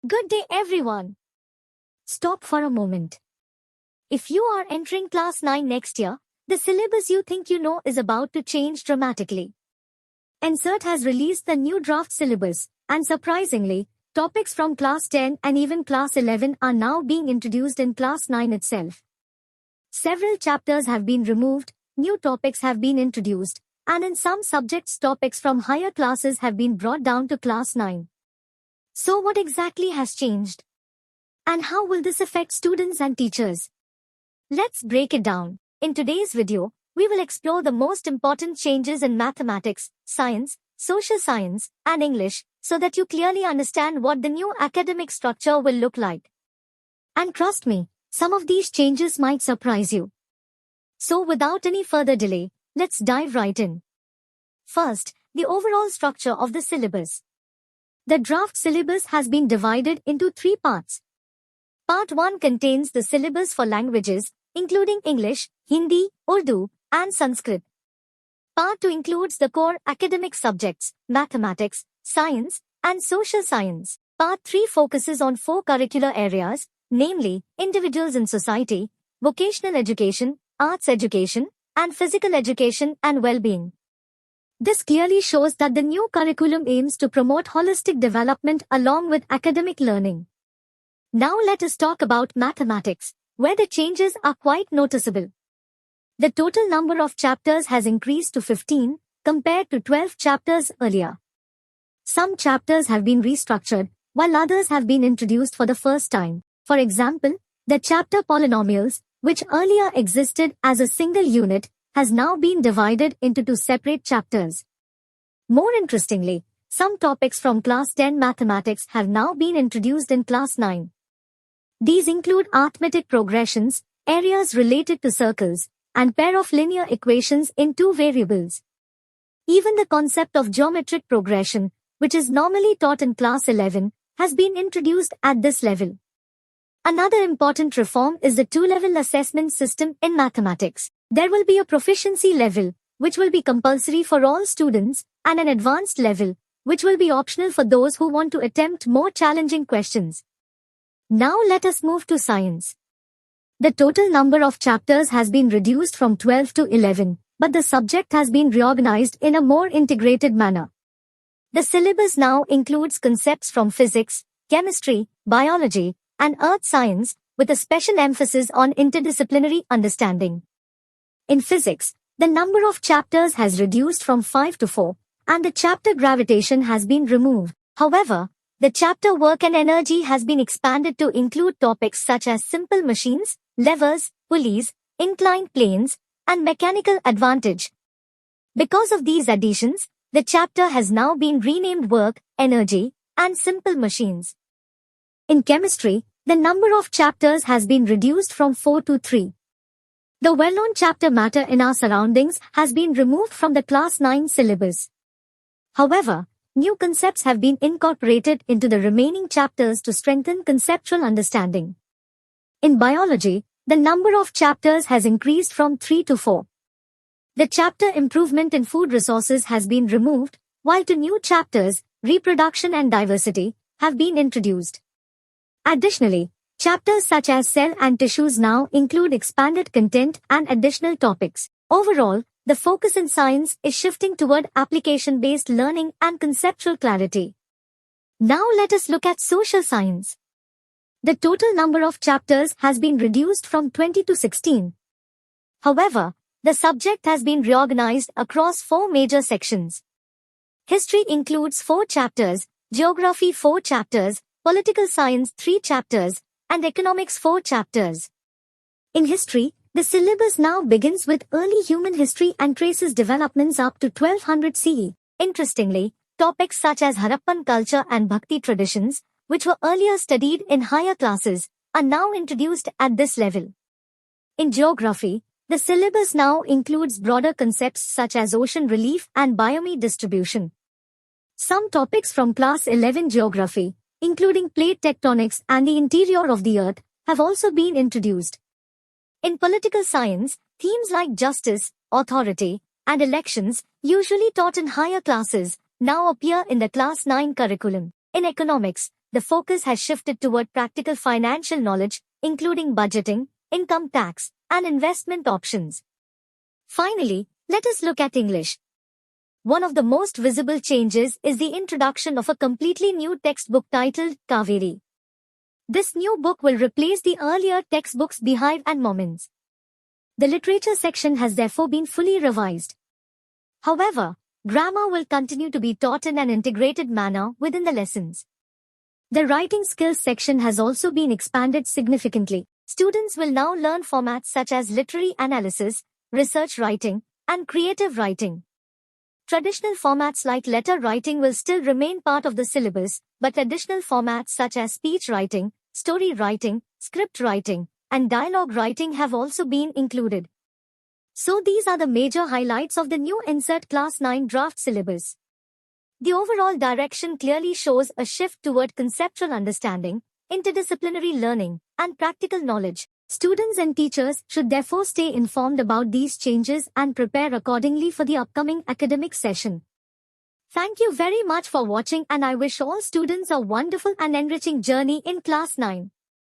Good day, everyone. Stop for a moment. If you are entering class 9 next year, the syllabus you think you know is about to change dramatically. NCERT has released the new draft syllabus, and surprisingly, topics from class 10 and even class 11 are now being introduced in class 9 itself. Several chapters have been removed, new topics have been introduced, and in some subjects topics from higher classes have been brought down to class 9. So what exactly has changed? And how will this affect students and teachers? Let's break it down. In today's video, we will explore the most important changes in mathematics, science, social science, and English so that you clearly understand what the new academic structure will look like. And trust me, some of these changes might surprise you. So without any further delay, let's dive right in. First, the overall structure of the syllabus. The draft syllabus has been divided into 3 parts. Part 1 contains the syllabus for languages, including English, Hindi, Urdu, and Sanskrit. Part 2 includes the core academic subjects, mathematics, science, and social science. Part 3 focuses on 4 curricular areas, namely, individuals in society, vocational education, arts education, and physical education and well-being. This clearly shows that the new curriculum aims to promote holistic development along with academic learning. Now let us talk about mathematics, where the changes are quite noticeable. The total number of chapters has increased to 15, compared to 12 chapters earlier. Some chapters have been restructured, while others have been introduced for the first time. For example, the chapter Polynomials, which earlier existed as a single unit, has now been divided into 2 separate chapters. More interestingly, some topics from class 10 mathematics have now been introduced in class 9. These include arithmetic progressions, areas related to circles, and pair of linear equations in 2 variables. Even the concept of geometric progression, which is normally taught in class 11, has been introduced at this level. Another important reform is the 2-level assessment system in mathematics. There will be a proficiency level, which will be compulsory for all students, and an advanced level, which will be optional for those who want to attempt more challenging questions. Now let us move to science. The total number of chapters has been reduced from 12 to 11, but the subject has been reorganized in a more integrated manner. The syllabus now includes concepts from physics, chemistry, biology, and earth science, with a special emphasis on interdisciplinary understanding. In physics, the number of chapters has reduced from 5 to 4, and the chapter gravitation has been removed. However, the chapter work and energy has been expanded to include topics such as simple machines, levers, pulleys, inclined planes, and mechanical advantage. Because of these additions, the chapter has now been renamed Work, Energy, and Simple Machines. In chemistry, the number of chapters has been reduced from 4 to 3. The well-known chapter Matter in Our Surroundings has been removed from the class 9 syllabus. However, new concepts have been incorporated into the remaining chapters to strengthen conceptual understanding. In biology, the number of chapters has increased from 3 to 4. The chapter Improvement in Food Resources has been removed, while 2 new chapters, Reproduction and Diversity, have been introduced. Additionally, chapters such as Cell and Tissues now include expanded content and additional topics. Overall, the focus in science is shifting toward application-based learning and conceptual clarity. Now let us look at social science. The total number of chapters has been reduced from 20 to 16. However, the subject has been reorganized across 4 major sections. History includes 4 chapters, Geography 4 chapters, Political Science 3 chapters, and Economics 4 chapters. In history, the syllabus now begins with early human history and traces developments up to 1200 CE. Interestingly, topics such as Harappan culture and Bhakti traditions, which were earlier studied in higher classes, are now introduced at this level. In geography, the syllabus now includes broader concepts such as ocean relief and biome distribution. Some topics from class 11 geography, including plate tectonics and the interior of the earth, have also been introduced. In political science, themes like justice, authority, and elections, usually taught in higher classes, now appear in the class 9 curriculum. In economics, the focus has shifted toward practical financial knowledge, including budgeting, income tax, and investment options. Finally, let us look at English. One of the most visible changes is the introduction of a completely new textbook titled Kaveri. This new book will replace the earlier textbooks Beehive and Moments. The literature section has therefore been fully revised. However, grammar will continue to be taught in an integrated manner within the lessons. The writing skills section has also been expanded significantly. Students will now learn formats such as literary analysis, research writing, and creative writing. Traditional formats like letter writing will still remain part of the syllabus, but additional formats such as speech writing, story writing, script writing, and dialogue writing have also been included. So these are the major highlights of the new Insert Class 9 draft syllabus. The overall direction clearly shows a shift toward conceptual understanding, interdisciplinary learning, and practical knowledge. Students and teachers should therefore stay informed about these changes and prepare accordingly for the upcoming academic session. Thank you very much for watching, and I wish all students a wonderful and enriching journey in Class 9.